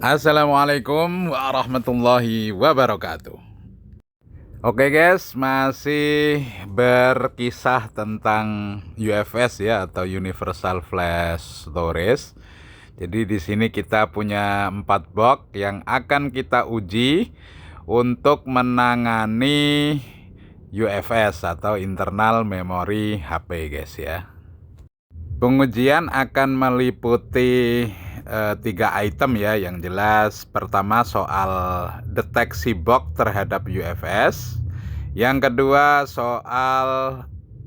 Assalamualaikum warahmatullahi wabarakatuh. Oke guys, masih berkisah tentang UFS ya, atau Universal Flash Storage. Jadi di sini kita punya 4 box yang akan kita uji untuk menangani UFS atau internal memory HP guys ya. Pengujian akan meliputi 3 item ya. Yang jelas pertama soal deteksi box terhadap UFS. Yang kedua soal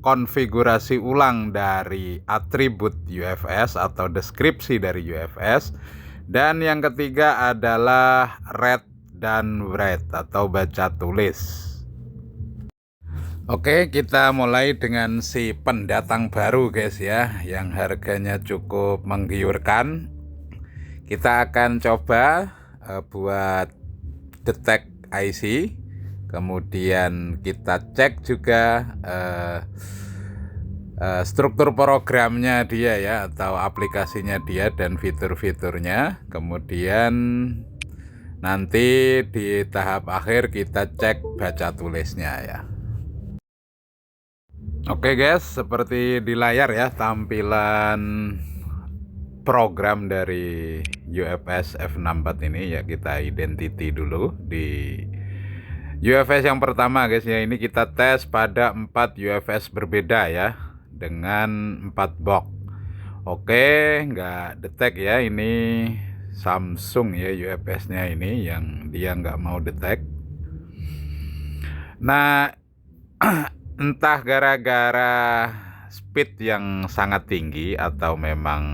konfigurasi ulang dari atribut UFS atau deskripsi dari UFS. Dan yang ketiga adalah read dan write atau baca tulis. Oke, kita mulai dengan si pendatang baru guys ya, yang harganya cukup menggiurkan. Kita akan coba buat detect IC, kemudian kita cek juga struktur programnya dia ya, atau aplikasinya dia dan fitur-fiturnya. Kemudian nanti di tahap akhir kita cek baca tulisnya ya. Oke guys, seperti di layar ya tampilan program dari UFS F64 ini ya. Kita identity dulu di UFS yang pertama guys ya. Ini kita tes pada 4 UFS berbeda ya, dengan 4 box. Oke, nggak detect ya, ini Samsung ya UFS nya ini yang dia nggak mau detect. Nah entah gara-gara speed yang sangat tinggi atau memang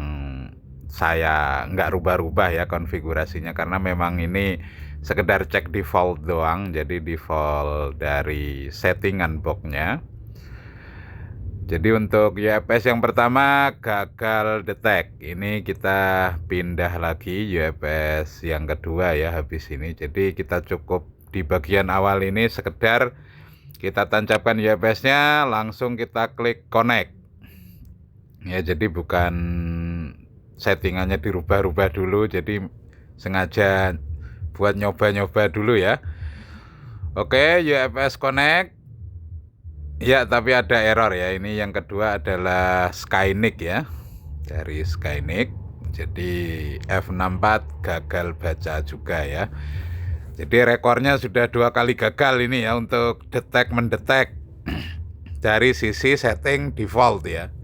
saya nggak rubah-rubah ya konfigurasinya, karena memang ini sekedar cek default doang, jadi default dari settingan boxnya. Jadi untuk UFS yang pertama gagal detect, ini kita pindah lagi UFS yang kedua ya habis ini. Jadi kita cukup di bagian awal ini sekedar kita tancapkan UFS-nya, langsung kita klik connect. Ya, jadi bukan settingannya dirubah-rubah dulu, jadi sengaja buat nyoba-nyoba dulu ya. Oke, UFS connect. Ya, tapi ada error ya. Ini yang kedua adalah Skynic ya. Dari Skynic. Jadi F64 gagal baca juga ya. Jadi rekornya sudah 2 kali gagal ini ya untuk mendetek dari sisi setting default ya.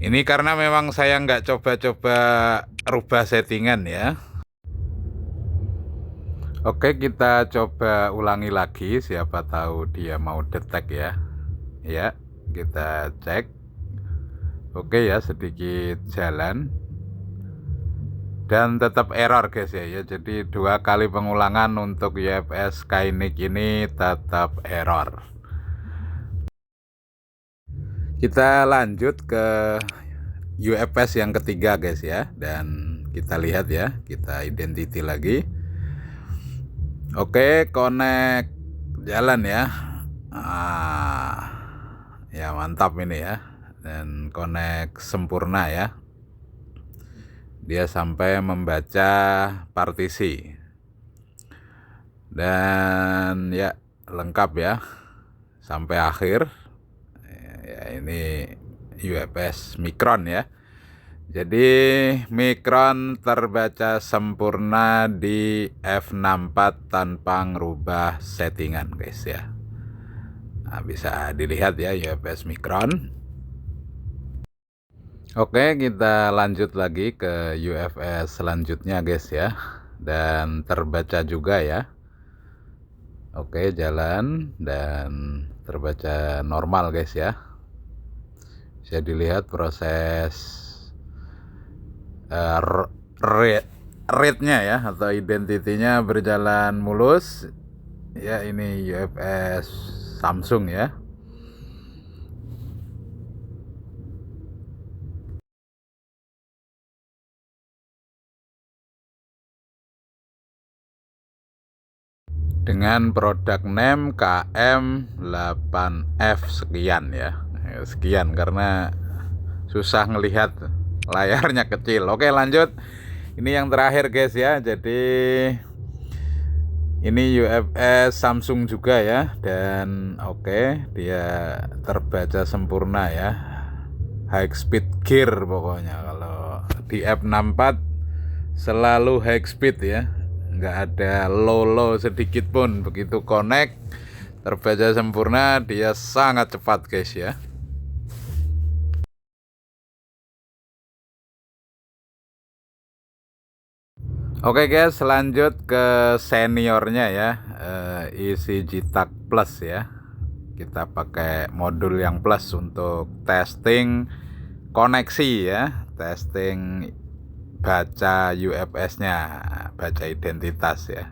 Ini karena memang saya nggak coba-coba rubah settingan ya. Oke, kita coba ulangi lagi, siapa tahu dia mau detect ya. Ya, kita cek. Oke ya, sedikit jalan. Dan tetap error guys ya. Jadi 2 kali pengulangan untuk UFS Skynic ini tetap error. Kita lanjut ke UFS yang ketiga guys ya, dan kita lihat ya, kita identity lagi. Oke, connect jalan ya. Ya mantap ini ya, dan connect sempurna ya. Dia sampai membaca partisi dan ya lengkap ya sampai akhir ya. Ini UFS Micron ya, jadi Micron terbaca sempurna di F64 tanpa ngerubah settingan guys ya. Nah, bisa dilihat ya UFS Micron. Oke, kita lanjut lagi ke UFS selanjutnya guys ya, dan terbaca juga ya. Oke, jalan dan terbaca normal guys ya. Bisa dilihat proses read-nya ya, atau identitinya berjalan mulus ya. Ini UFS Samsung ya. Dengan produk name KM8F sekian ya. Sekian karena susah ngelihat, layarnya kecil. Oke, lanjut. Ini yang terakhir guys ya. Jadi ini UFS Samsung juga ya, dan oke, dia terbaca sempurna ya. High speed gear pokoknya. Kalau di F64 selalu high speed ya, nggak ada low sedikit pun. Begitu connect terbaca sempurna, dia sangat cepat guys ya. Oke guys, lanjut ke seniornya ya, ECG TAG Plus ya. Kita pakai modul yang plus untuk testing koneksi ya, testing baca UFS-nya, baca identitas ya.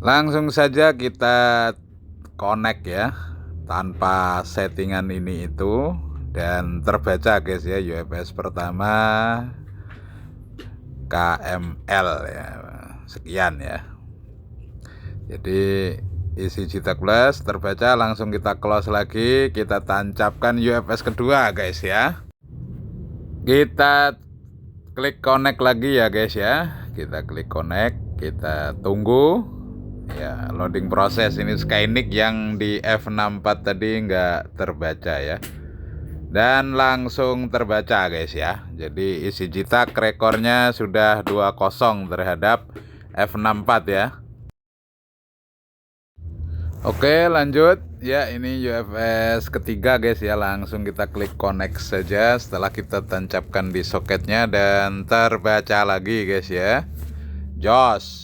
Langsung saja kita connect ya, tanpa settingan ini itu, dan terbaca guys ya. UFS pertama KML ya, sekian ya. Jadi ECG TAG Plus terbaca, langsung kita close lagi, kita tancapkan UFS kedua guys ya. Kita klik connect lagi ya guys ya. Kita klik connect, kita tunggu ya, loading proses. Ini Skynic yang di F64 tadi nggak terbaca ya, dan langsung terbaca guys ya. Jadi ECG TAG rekornya sudah 2-0 terhadap F64 ya. Oke, lanjut ya. Ini UFS ketiga guys ya. Langsung kita klik connect saja setelah kita tancapkan di soketnya, dan terbaca lagi guys ya. Jos.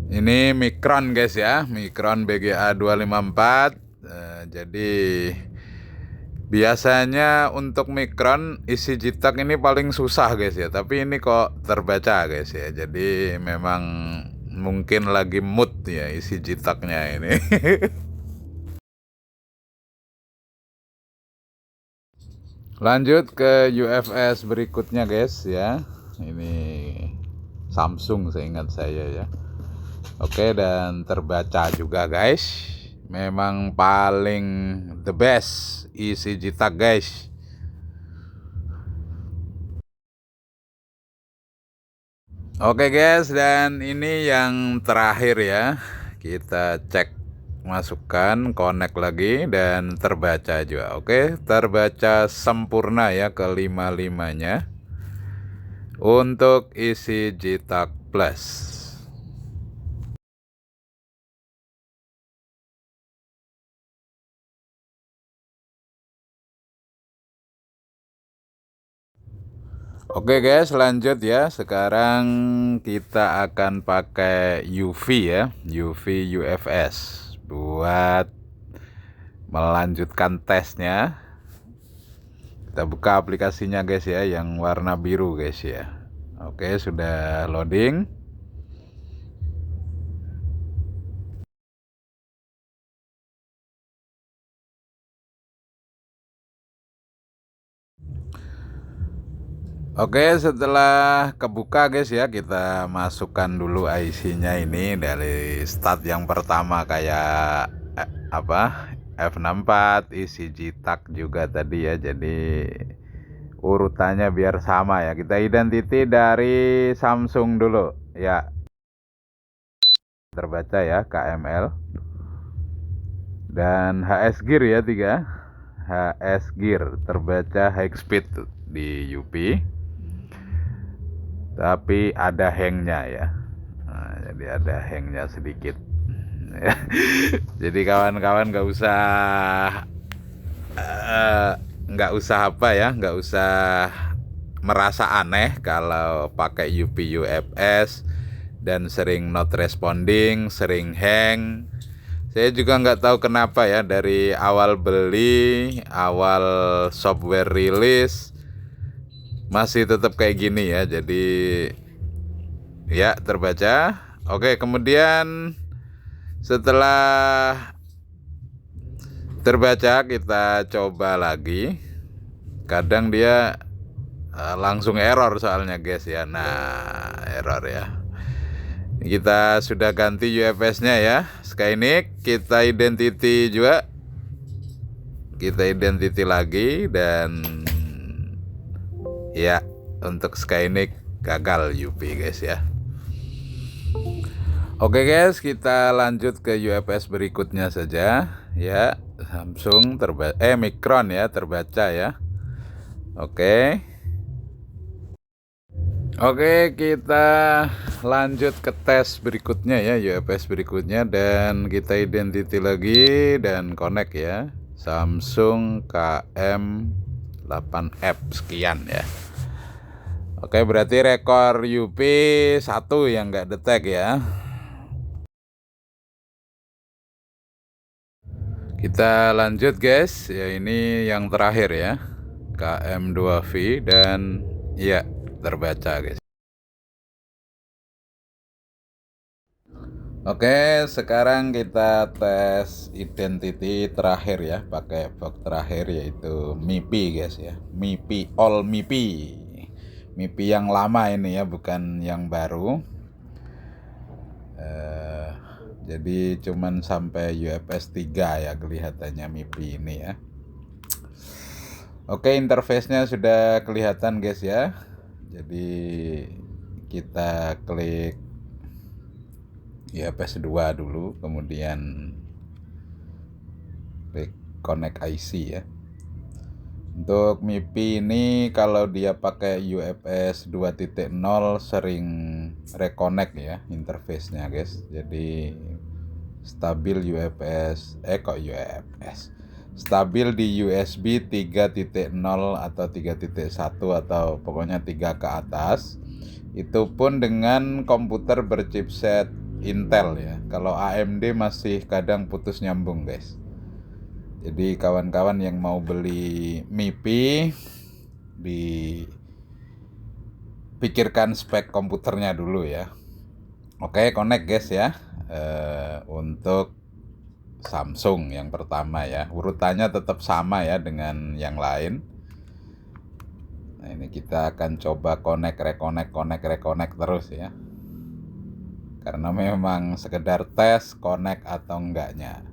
Ini Micron guys ya, Micron BGA 254. Jadi biasanya untuk Micron ECG TAG ini paling susah guys ya, tapi ini kok terbaca guys ya. Jadi memang mungkin lagi mood ya ECG TAG-nya ini. Lanjut ke UFS berikutnya guys ya. Ini Samsung seingat saya ya. Oke, dan terbaca juga guys. Memang paling the best ECG TAG guys. Oke guys, dan ini yang terakhir ya. Kita cek, masukkan, connect lagi, dan terbaca juga. Oke, terbaca sempurna ya kelima-limanya untuk ECG TAG Plus. Oke guys, lanjut ya. Sekarang kita akan pakai UV ya, UV UFS buat melanjutkan tesnya. Kita buka aplikasinya guys ya, yang warna biru guys ya. Oke, sudah loading. Oke, setelah kebuka guys ya, kita masukkan dulu IC-nya ini dari start yang pertama kayak F64, ECG TAG juga tadi ya. Jadi urutannya biar sama ya. Kita identity dari Samsung dulu ya. Terbaca ya KML. Dan HS Gear ya 3. HS Gear terbaca high speed di UP. Tapi ada hangnya ya. Nah, jadi ada hangnya sedikit. Jadi kawan-kawan nggak usah nggak usah merasa aneh kalau pakai UP UFS dan sering not responding, sering hang. Saya juga nggak tahu kenapa ya, dari awal beli, awal software rilis masih tetap kayak gini ya. Jadi ya terbaca. Oke, kemudian setelah terbaca kita coba lagi. Kadang dia langsung error soalnya guys ya. Nah, error ya. Kita sudah ganti UFS-nya ya. Skynic kita identity juga. Kita identity lagi dan ya, untuk Skynic gagal UP guys ya. Oke guys, kita lanjut ke UFS berikutnya saja ya. Samsung Micron ya terbaca ya. Oke. Oke, kita lanjut ke tes berikutnya ya, UFS berikutnya, dan kita identity lagi dan connect ya. Samsung KM8F sekian ya. Oke, berarti rekor UP 1 yang nggak detect ya. Kita lanjut guys, ya ini yang terakhir ya, KM2V, dan ya terbaca guys. Oke, sekarang kita tes identity terakhir ya, pakai box terakhir yaitu MIPI guys ya, MIPI all MIPI, MIPI yang lama ini ya, bukan yang baru. Jadi cuman sampai UFS 3 ya kelihatannya MIPI ini ya. Oke, interface-nya sudah kelihatan guys ya. Jadi kita klik UFS 2 dulu, kemudian klik connect IC ya. Untuk MIPI ini kalau dia pakai UFS 2.0 sering reconnect ya interface-nya guys. Jadi stabil stabil di USB 3.0 atau 3.1 atau pokoknya 3 ke atas. Itu pun dengan komputer berchipset Intel ya. Kalau AMD masih kadang putus nyambung guys. Jadi kawan-kawan yang mau beli MIPI, dipikirkan spek komputernya dulu ya. Oke, connect guys ya. Untuk Samsung yang pertama ya, urutannya tetap sama ya dengan yang lain. Nah, ini kita akan coba reconnect terus ya, karena memang sekedar tes connect atau enggaknya.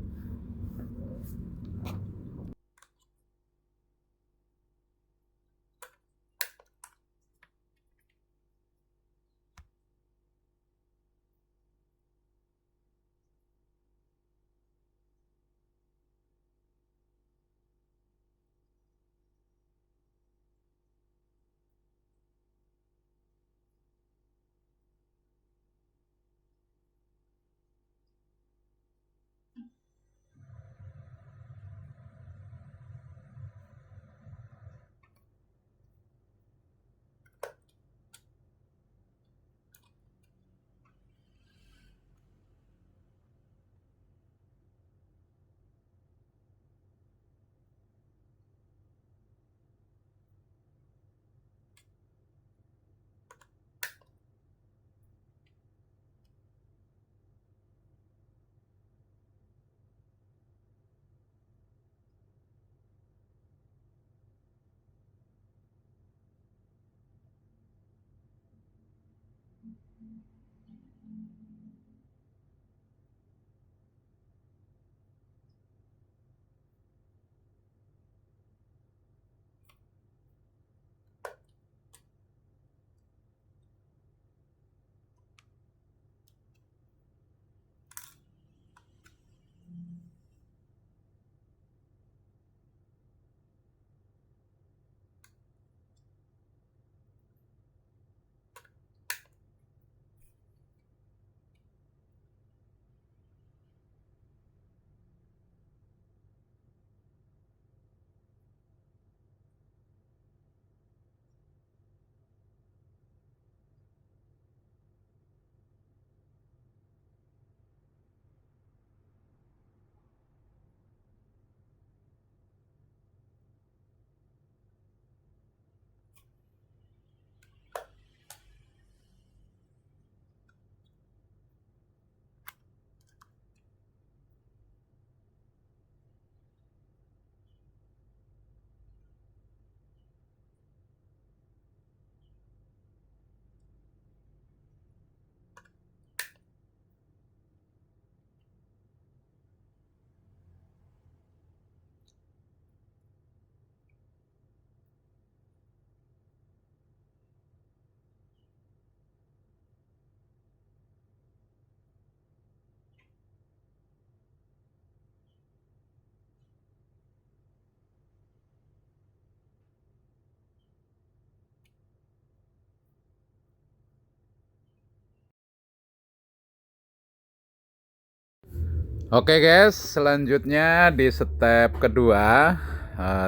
Oke guys, selanjutnya di step kedua,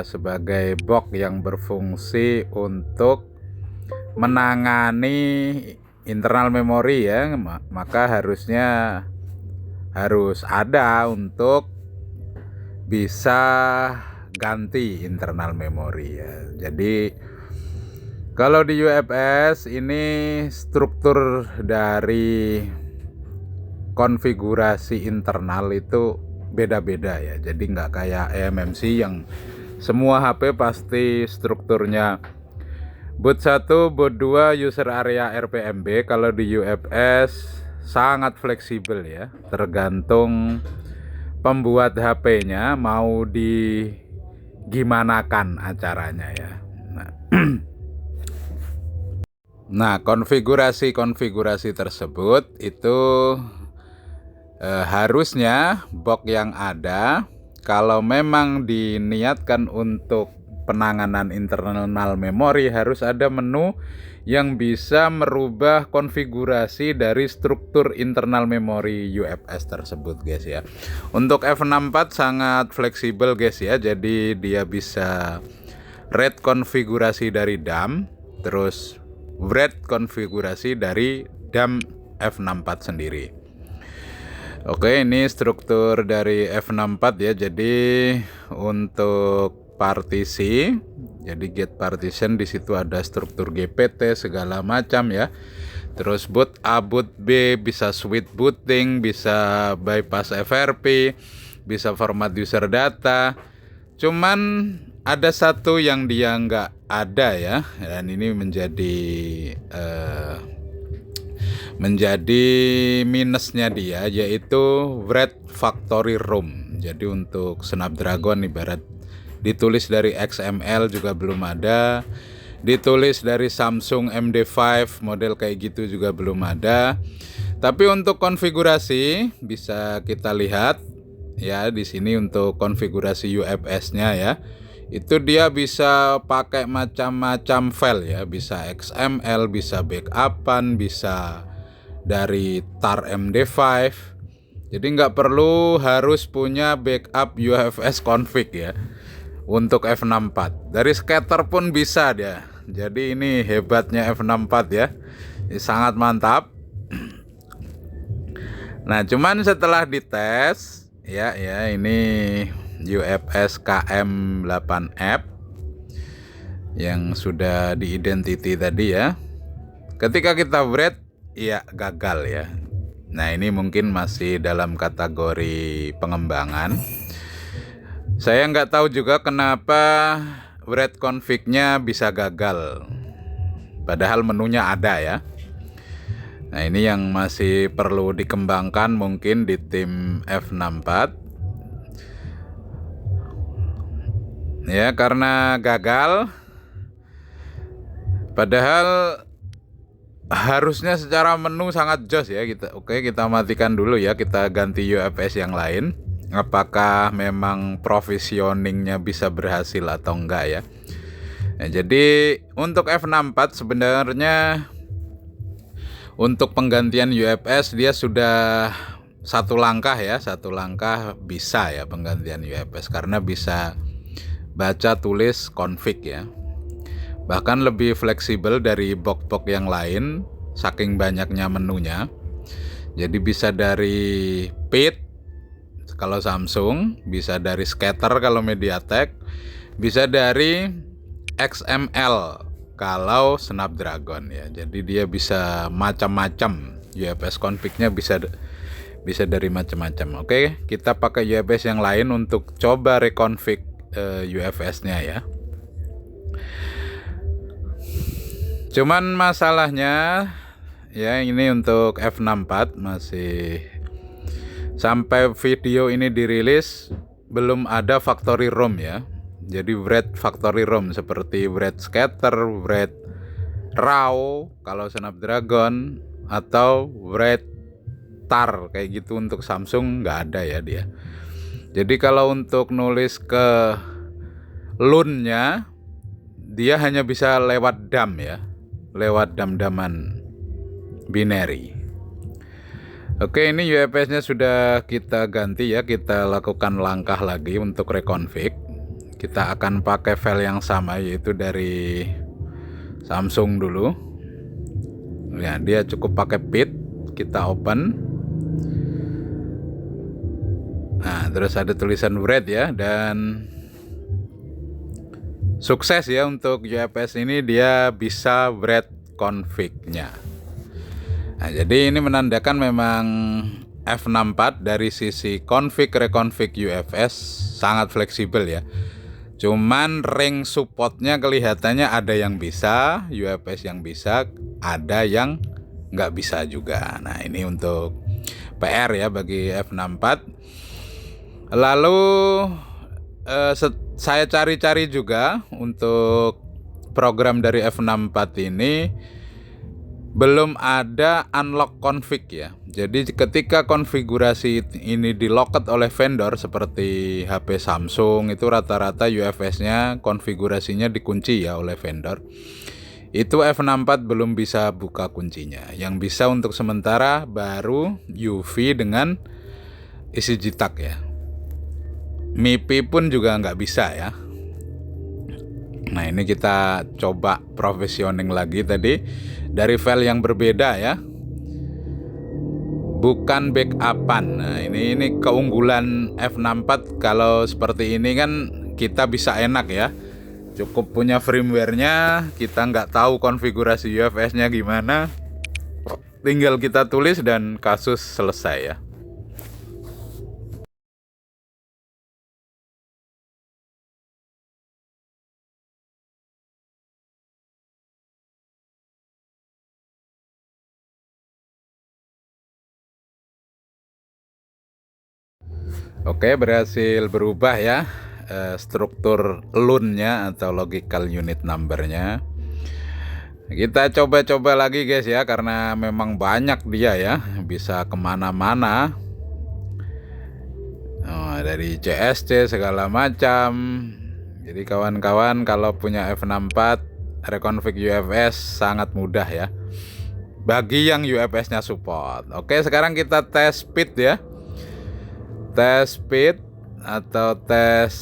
sebagai box yang berfungsi untuk menangani internal memori ya, maka harus ada untuk bisa ganti internal memori ya. Jadi kalau di UFS ini struktur dari konfigurasi internal itu beda-beda ya. Jadi nggak kayak eMMC yang semua HP pasti strukturnya boot 1, boot 2, user area RPMB. Kalau di UFS sangat fleksibel ya, tergantung pembuat HP-nya mau digimanakan acaranya ya. Nah, konfigurasi tersebut itu harusnya box yang ada kalau memang diniatkan untuk penanganan internal memori, harus ada menu yang bisa merubah konfigurasi dari struktur internal memori UFS tersebut guys ya. Untuk F64 sangat fleksibel guys ya, jadi dia bisa read konfigurasi dari DAM, terus write konfigurasi dari DAM F64 sendiri. Oke, ini struktur dari F64 ya. Jadi untuk partisi, jadi get partition, di situ ada struktur GPT segala macam ya. Terus boot A, boot B, bisa switch booting, bisa bypass FRP, bisa format user data. Cuman ada satu yang dia nggak ada ya, dan ini menjadi minusnya dia, yaitu write factory ROM. Jadi untuk Snapdragon ibarat ditulis dari XML juga belum ada, ditulis dari Samsung MD5 model kayak gitu juga belum ada. Tapi untuk konfigurasi bisa kita lihat ya di sini untuk konfigurasi UFS-nya ya. Itu dia bisa pakai macam-macam file ya, bisa XML, bisa backupan, bisa dari tar MD5. Jadi nggak perlu harus punya backup UFS config ya untuk F64. Dari scatter pun bisa dia. Jadi ini hebatnya F64 ya, ini sangat mantap. Nah cuman setelah dites ya ini UFS KM8F yang sudah diidentity tadi ya, ketika kita write ya gagal ya. Nah ini mungkin masih dalam kategori pengembangan. Saya nggak tahu juga kenapa write config-nya bisa gagal, padahal menunya ada ya. Nah ini yang masih perlu dikembangkan mungkin di tim F64 ya, karena gagal. Padahal harusnya secara menu sangat jos ya. Kita matikan dulu ya, kita ganti UFS yang lain. Apakah memang provisioningnya bisa berhasil atau enggak ya. Nah, jadi untuk F64 sebenarnya untuk penggantian UFS dia sudah satu langkah bisa ya penggantian UFS, karena bisa baca tulis config ya. Bahkan lebih fleksibel dari box-box yang lain saking banyaknya menunya. Jadi bisa dari PIT kalau Samsung, bisa dari scatter kalau MediaTek, bisa dari XML kalau Snapdragon ya. Jadi dia bisa macam-macam, UFS config-nya bisa dari macam-macam. Oke, kita pakai UFS yang lain untuk coba reconfig UFS-nya ya. Cuman masalahnya ya ini untuk F64 masih sampai video ini dirilis belum ada factory ROM ya. Jadi write factory ROM seperti write scatter, write RAW kalau Snapdragon, atau write tar kayak gitu untuk Samsung nggak ada ya dia. Jadi kalau untuk nulis ke LUN-nya dia hanya bisa lewat DAM ya, lewat dam-daman binary. Oke, ini UFS-nya sudah kita ganti ya. Kita lakukan langkah lagi untuk reconfig. Kita akan pakai file yang sama, yaitu dari Samsung dulu. Ya, dia cukup pakai pit. Kita open. Nah, terus ada tulisan bread ya, dan sukses ya untuk UFS ini, dia bisa bread config-nya. Nah, jadi ini menandakan memang F64 dari sisi config reconfig UFS sangat fleksibel ya. Cuman ring supportnya kelihatannya ada yang bisa, UFS yang bisa, ada yang nggak bisa juga. Nah, ini untuk PR ya bagi F64. Lalu saya cari-cari juga untuk program dari F64 ini, belum ada unlock config ya. Jadi ketika konfigurasi ini di locket oleh vendor seperti HP Samsung, itu rata-rata UFS-nya konfigurasinya dikunci ya oleh vendor. Itu F64 belum bisa buka kuncinya. Yang bisa untuk sementara baru UV dengan EasyJTAG ya. MIPI pun juga nggak bisa ya. Nah, ini kita coba provisioning lagi tadi dari file yang berbeda ya, bukan backupan. Nah, ini keunggulan F64. Kalau seperti ini kan kita bisa enak ya, cukup punya firmware-nya, kita nggak tahu konfigurasi UFS-nya gimana, tinggal kita tulis dan kasus selesai ya. Oke, berhasil berubah ya struktur LUN-nya atau logical unit number-nya. Kita coba-coba lagi guys ya, karena memang banyak dia ya, bisa kemana-mana. Dari CSC segala macam. Jadi kawan-kawan kalau punya F64 reconfig UFS sangat mudah ya, bagi yang UFS-nya support. Oke, sekarang kita tes speed ya. Tes speed atau tes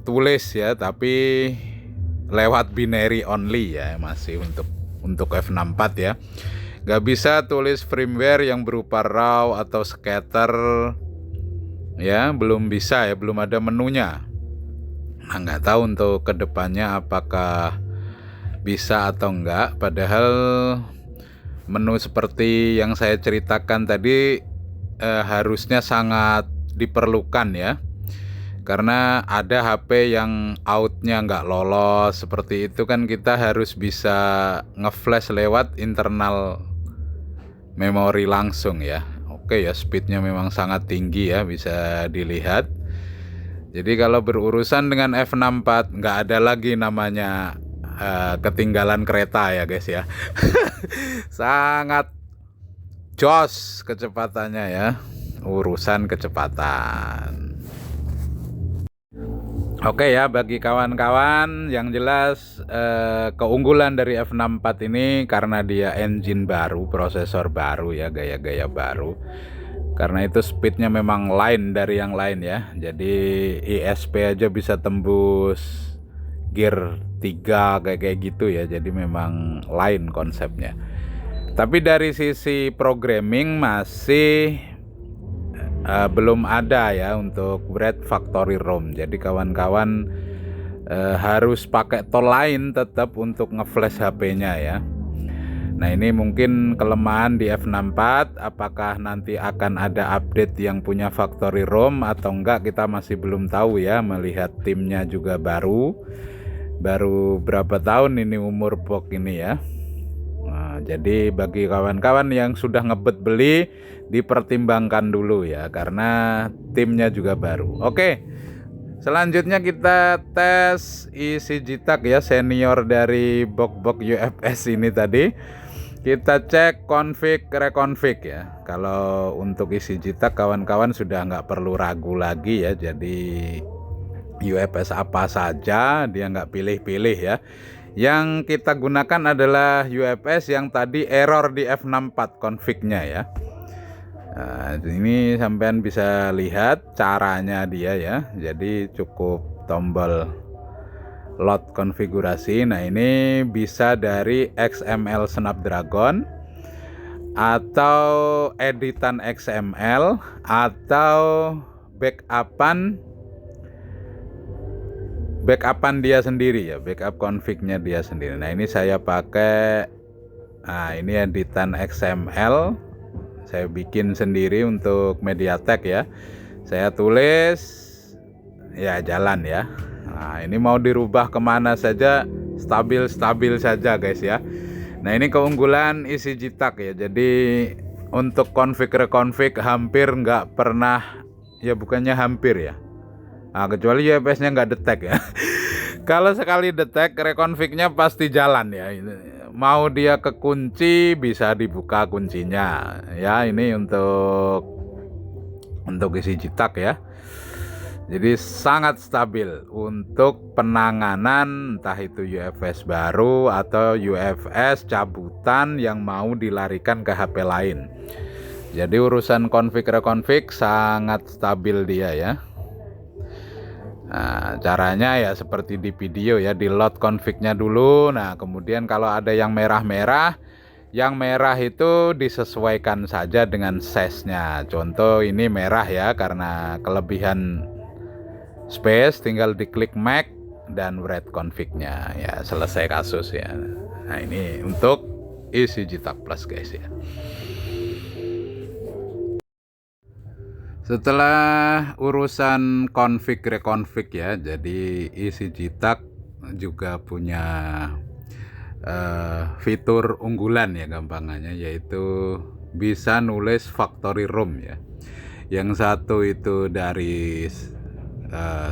tulis ya, tapi lewat binary only ya, masih untuk F64 ya. Gak bisa tulis firmware yang berupa raw atau scatter ya, belum bisa ya, belum ada menunya. Nah, nggak tahu untuk kedepannya apakah bisa atau enggak. Padahal menu seperti yang saya ceritakan tadi harusnya sangat diperlukan ya, karena ada HP yang outnya nggak lolos seperti itu kan, kita harus bisa ngeflash lewat internal memori langsung ya. Oke ya, speednya memang sangat tinggi ya, bisa dilihat. Jadi kalau berurusan dengan F64 nggak ada lagi namanya ketinggalan kereta ya guys ya. Sangat jos kecepatannya ya, urusan kecepatan. Oke ya, bagi kawan-kawan yang jelas keunggulan dari F64 ini karena dia engine baru, prosesor baru ya, gaya-gaya baru. Karena itu speednya memang lain dari yang lain ya. Jadi ISP aja bisa tembus gear 3 kayak gitu ya. Jadi memang lain konsepnya. Tapi dari sisi programming masih belum ada ya untuk bread factory ROM. Jadi kawan-kawan harus pakai tol lain tetap untuk ngeflash HP-nya ya. Nah, ini mungkin kelemahan di F64. Apakah nanti akan ada update yang punya factory ROM atau enggak, kita masih belum tahu ya, melihat timnya juga baru berapa tahun ini umur box ini ya. Nah, jadi bagi kawan-kawan yang sudah ngebet beli, dipertimbangkan dulu ya, karena timnya juga baru. Oke, selanjutnya kita tes EasyJTAG ya, senior dari box UFS ini tadi. Kita cek config reconfig ya. Kalau untuk EasyJTAG kawan-kawan sudah nggak perlu ragu lagi ya, jadi UFS apa saja dia nggak pilih-pilih ya. Yang kita gunakan adalah UFS yang tadi error di F64 config-nya ya. Nah, ini sampean bisa lihat caranya dia ya. Jadi cukup tombol load konfigurasi. Nah, ini bisa dari XML Snapdragon atau editan XML atau backupan dia sendiri ya, backup config-nya dia sendiri. Nah, ini saya pakai, nah ini editan XML saya bikin sendiri untuk MediaTek ya. Saya tulis ya, jalan ya. Nah, ini mau dirubah kemana saja stabil saja guys ya. Nah, ini keunggulan isi jitak ya. Jadi untuk reconfig hampir nggak pernah, ya bukannya hampir ya, nah, kecuali UFS-nya nggak detect ya. Kalau sekali detect, reconfig-nya pasti jalan ya. Mau dia kekunci bisa dibuka kuncinya ya. Ini untuk isi jitak ya. Jadi sangat stabil untuk penanganan entah itu UFS baru atau UFS cabutan yang mau dilarikan ke HP lain. Jadi urusan reconfig sangat stabil dia ya. Nah, caranya ya seperti di video ya, di load config-nya dulu. Nah, kemudian kalau ada yang merah-merah, yang merah itu disesuaikan saja dengan size-nya. Contoh ini merah ya, karena kelebihan space, tinggal diklik Mac dan write config-nya. Ya, selesai kasus ya. Nah, ini untuk isi jitak plus guys ya. Setelah urusan reconfig ya, jadi isi jitak juga punya fitur unggulan ya gampangannya, yaitu bisa nulis factory ROM ya. Yang satu itu dari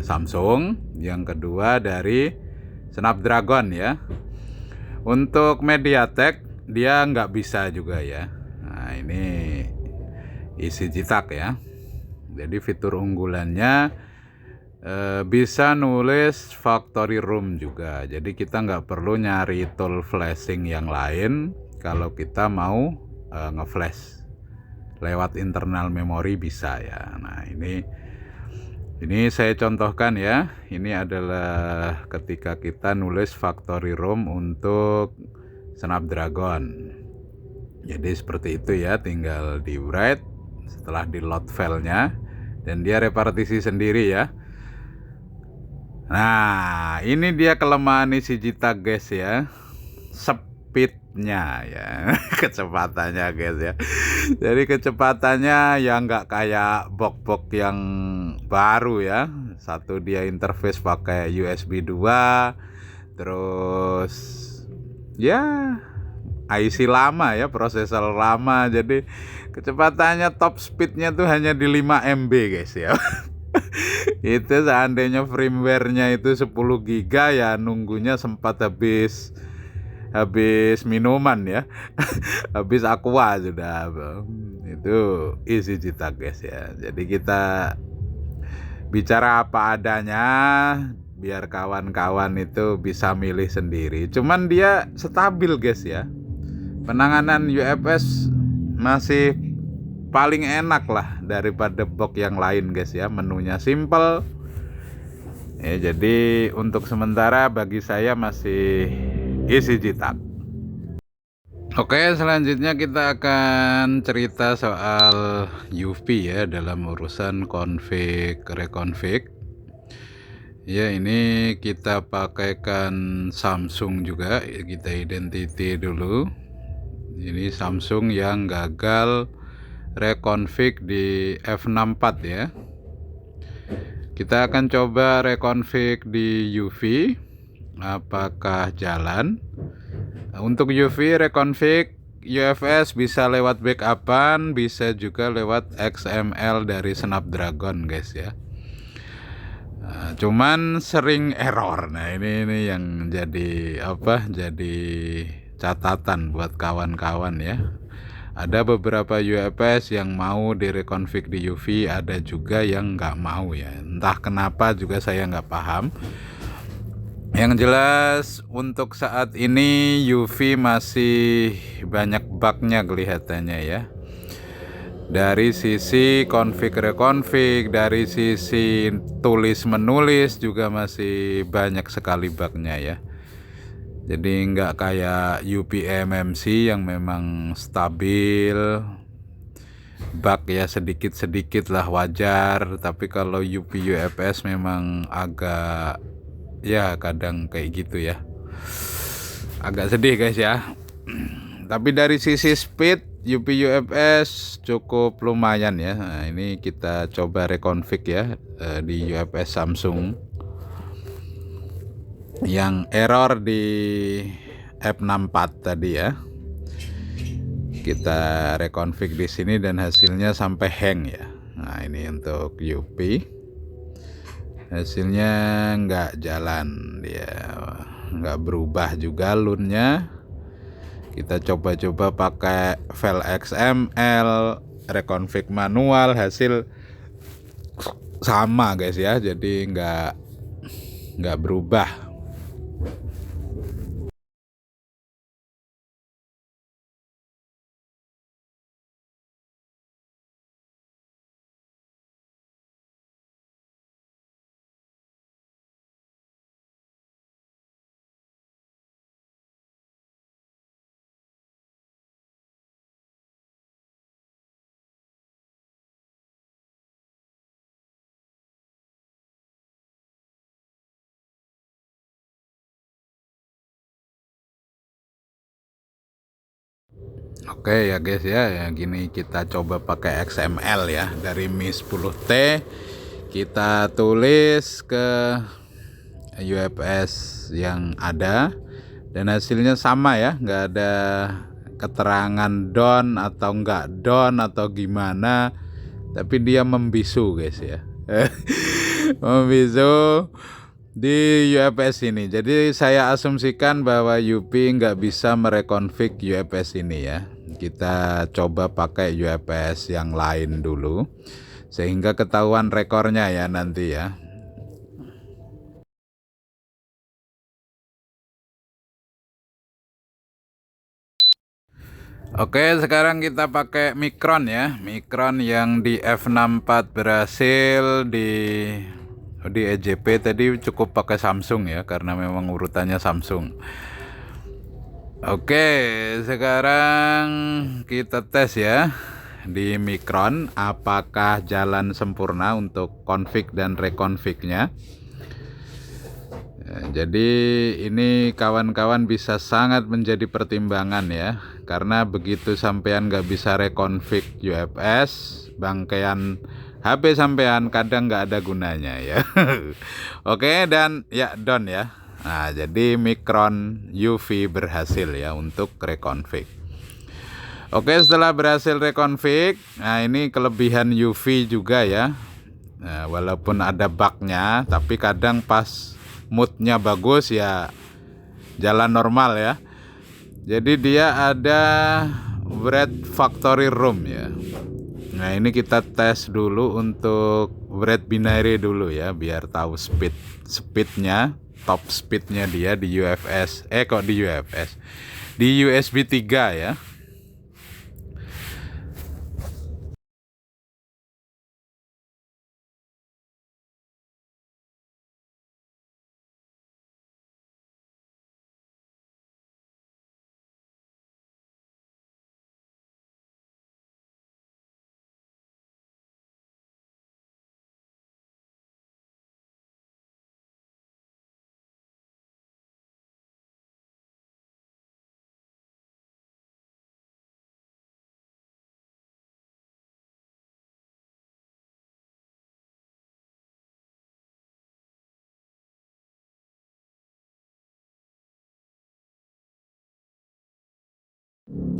Samsung, yang kedua dari Snapdragon ya. Untuk MediaTek dia nggak bisa juga ya. Nah, ini isi jitak ya. Jadi fitur unggulannya bisa nulis factory ROM juga. Jadi kita nggak perlu nyari tool flashing yang lain kalau kita mau ngeflash lewat internal memori bisa ya. Nah, ini saya contohkan ya. Ini adalah ketika kita nulis factory ROM untuk Snapdragon. Jadi seperti itu ya, tinggal di write setelah di load filenya dan dia repartisi sendiri ya. Nah, ini dia kelemahan isi jitak guys ya, speednya ya. Kecepatannya guys ya. Jadi kecepatannya ya nggak kayak box yang baru ya. Satu dia interface pakai USB 2, terus ya IC lama ya, prosesor lama. Jadi kecepatannya top speednya tuh hanya di 5 MB guys ya. Itu seandainya firmware-nya itu 10 GB ya, nunggunya sempat habis minuman ya. Habis aqua sudah. Itu isi jitak guys ya. Jadi kita bicara apa adanya biar kawan-kawan itu bisa milih sendiri. Cuman dia stabil guys ya. Penanganan UFS masih paling enak lah daripada box yang lain guys ya. Menunya simple ya. Jadi untuk sementara bagi saya masih isi jitak. Oke, selanjutnya kita akan cerita soal UV ya dalam urusan reconfig. Ya, ini kita pakaikan Samsung juga. Kita identity dulu. Ini Samsung yang gagal reconfig di F64 ya. Kita akan coba reconfig di UV, apakah jalan. Untuk UV reconfig UFS bisa lewat backupan, bisa juga lewat XML dari Snapdragon guys ya. Cuman sering error. Nah, ini yang jadi catatan buat kawan-kawan ya. Ada beberapa UFS yang mau direkonfig di UV, ada juga yang nggak mau ya. Entah kenapa juga saya nggak paham. Yang jelas untuk saat ini UV masih banyak bugnya kelihatannya ya. Dari sisi config reconfig, dari sisi tulis menulis juga masih banyak sekali bugnya ya. Jadi nggak kayak UPMMC yang memang stabil, bug ya sedikit-sedikit lah wajar. Tapi kalau UPUFS memang agak ya kadang kayak gitu ya, agak sedih guys ya. Tapi dari sisi speed UPUFS cukup lumayan ya. Nah, ini kita coba reconfig ya di UFS Samsung yang error di F64 tadi ya. Kita reconfig di sini dan hasilnya sampai hang ya. Nah, ini untuk UP. Hasilnya nggak jalan dia, nggak berubah juga lunnya. Kita coba-coba pakai file XML, reconfig manual, hasil sama guys ya. Jadi nggak berubah. Oke ya guys ya, gini kita coba pakai XML ya dari Mi 10T. Kita tulis ke UFS yang ada dan hasilnya sama ya, nggak ada keterangan down atau nggak down atau gimana, tapi dia membisu guys ya. Membisu di UFS ini. Jadi saya asumsikan bahwa UP nggak bisa merekonfig UFS ini ya. Kita coba pakai UFS yang lain dulu sehingga ketahuan rekornya ya nanti ya. Oke, sekarang kita pakai Micron ya. Micron yang di F64 berhasil, di EJP tadi cukup pakai Samsung ya, karena memang urutannya Samsung. Oke, sekarang kita tes ya di Micron apakah jalan sempurna untuk config dan reconfignya. Jadi ini kawan-kawan bisa sangat menjadi pertimbangan ya, karena begitu sampean nggak bisa reconfig UFS, bangkean HP sampean kadang nggak ada gunanya ya. Oke, dan ya done ya. Nah, jadi Micron UV berhasil ya untuk reconfig. Oke, setelah berhasil reconfig, nah ini kelebihan UV juga ya. Nah, walaupun ada bugnya, tapi kadang pas moodnya bagus ya jalan normal ya. Jadi dia ada Write Factory Room ya. Nah, ini kita tes dulu untuk Write Binary dulu ya, biar tahu speednya, top speednya dia di UFS. Kok di UFS? Di USB 3 ya.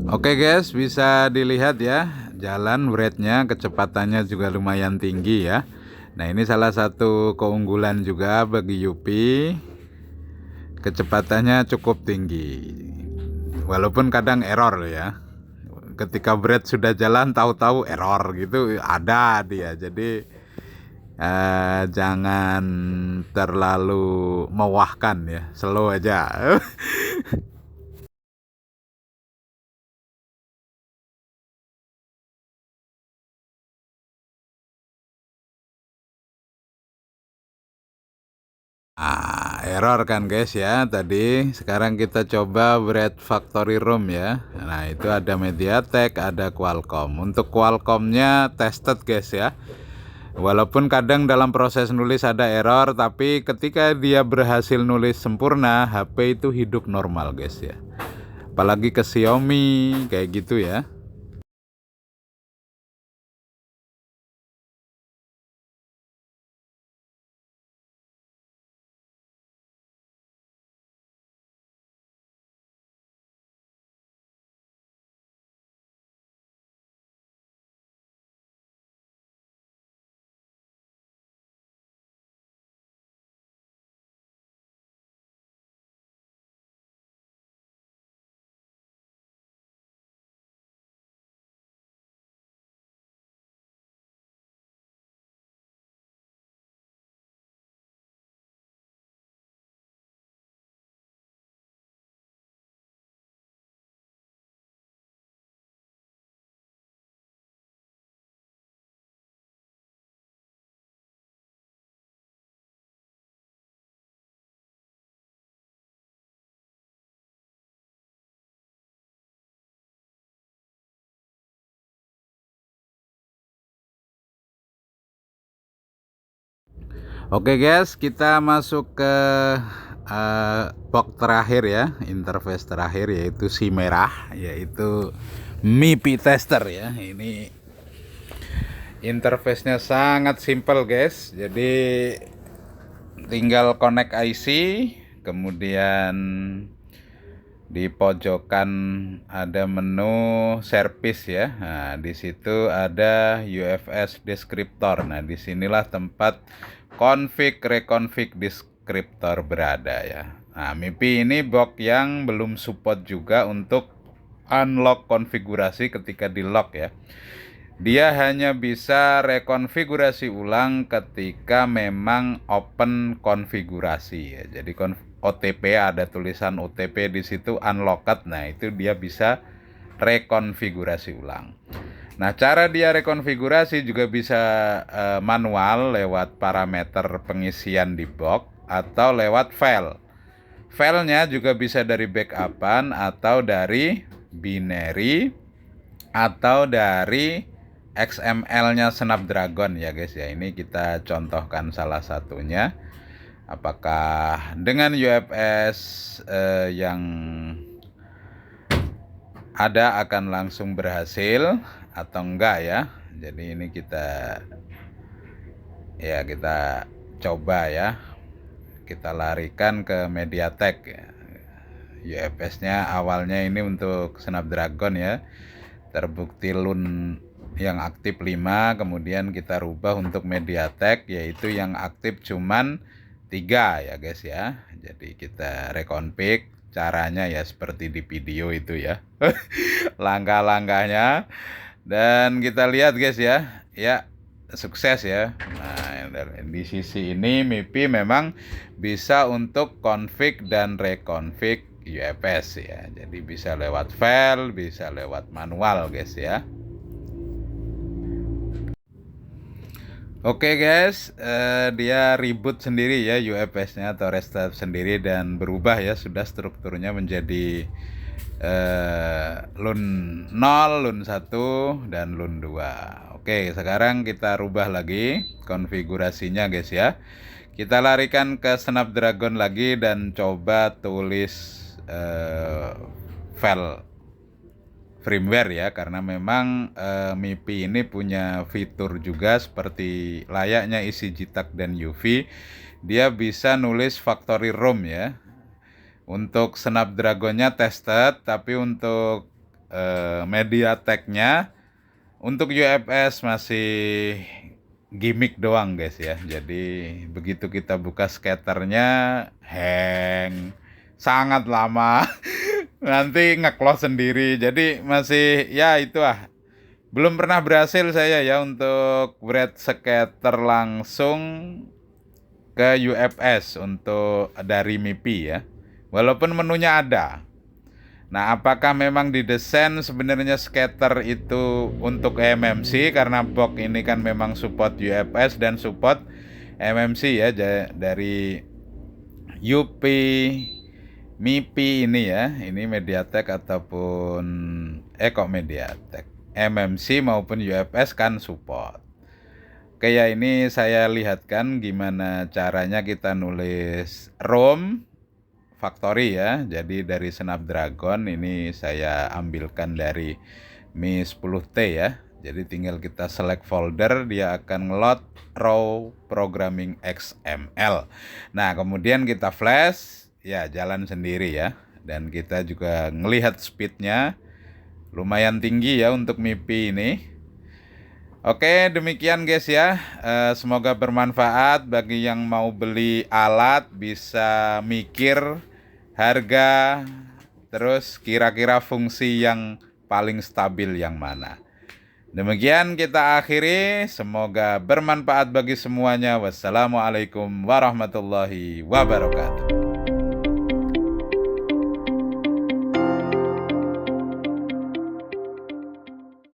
Oke guys, bisa dilihat ya, jalan rate-nya, kecepatannya juga lumayan tinggi ya. Nah, ini salah satu keunggulan juga bagi Yupi, kecepatannya cukup tinggi. Walaupun kadang error ya. Ketika bread sudah jalan tahu-tahu error gitu ada dia. Jadi jangan terlalu mewahkan ya, slow aja. Error kan guys ya tadi. Sekarang kita coba Bread Factory Room ya. Nah, itu ada MediaTek, ada Qualcomm. Untuk Qualcomm-nya tested guys ya. Walaupun kadang dalam proses nulis ada error, tapi ketika dia berhasil nulis sempurna, HP itu hidup normal guys ya. Apalagi ke Xiaomi kayak gitu ya. Oke guys, kita masuk ke box terakhir ya, interface terakhir yaitu si merah, yaitu MIPI tester ya. Ini interface-nya sangat simple guys. Jadi tinggal connect IC, kemudian di pojokan ada menu service ya. Nah, di situ ada UFS descriptor. Nah, disinilah tempat config reconfig descriptor berada ya. Nah, MIPI ini box yang belum support juga untuk unlock konfigurasi ketika di lock ya. Dia hanya bisa rekonfigurasi ulang ketika memang open konfigurasi ya. Jadi OTP, ada tulisan OTP di situ unlocked. Nah, itu dia bisa rekonfigurasi ulang. Nah, cara dia rekonfigurasi juga bisa manual lewat parameter pengisian di box atau lewat file. Filenya juga bisa dari backupan atau dari binary atau dari XML-nya Snapdragon ya guys ya. Ini kita contohkan salah satunya. Apakah dengan UFS yang ada akan langsung berhasil atau enggak ya. Jadi ini kita coba ya. Kita larikan ke MediaTek ya. UFS-nya awalnya ini untuk Snapdragon ya. Terbukti LUN yang aktif 5, kemudian kita rubah untuk MediaTek yaitu yang aktif cuman 3 ya guys ya. Jadi kita reconfig, caranya ya seperti di video itu ya. Langkah-langkahnya, dan kita lihat guys ya. Ya, sukses ya. Nah, di sisi ini MIPI memang bisa untuk config dan reconfig UFS ya. Jadi bisa lewat file, bisa lewat manual guys ya. Oke guys, dia reboot sendiri ya UFS-nya atau restart sendiri dan berubah ya, sudah strukturnya menjadi LUN 0, LUN 1, dan LUN 2. Oke, sekarang kita rubah lagi konfigurasinya guys ya. Kita larikan ke Snapdragon lagi dan coba tulis file firmware ya, karena memang MIPI ini punya fitur juga seperti layaknya EasyJTAG dan UV. Dia bisa nulis factory ROM ya. Untuk Snapdragon-nya tested, tapi untuk MediaTek-nya untuk UFS masih gimmick doang guys ya. Jadi begitu kita buka scatternya hang sangat lama. Nanti nge-close sendiri. Jadi masih ya itu belum pernah berhasil saya ya untuk bread scatter langsung ke UFS untuk dari MIPI ya. Walaupun menunya ada. Nah, apakah memang didesain sebenarnya scatter itu untuk eMMC, karena box ini kan memang support UFS dan support eMMC ya, dari UPI, MIPI ini ya, ini MediaTek ataupun kok MediaTek, MMC maupun UFS kan support. Kayak ini saya lihatkan gimana caranya kita nulis ROM factory ya. Jadi dari Snapdragon ini saya ambilkan dari Mi 10T ya. Jadi tinggal kita select folder, dia akan nge-load raw programming XML. Nah, kemudian kita flash, ya jalan sendiri ya. Dan kita juga ngelihat speednya lumayan tinggi ya untuk MIPI ini. Oke, demikian guys ya. Semoga bermanfaat bagi yang mau beli alat, bisa mikir harga, terus kira-kira fungsi yang paling stabil yang mana. Demikian kita akhiri, semoga bermanfaat bagi semuanya. Wassalamualaikum warahmatullahi wabarakatuh.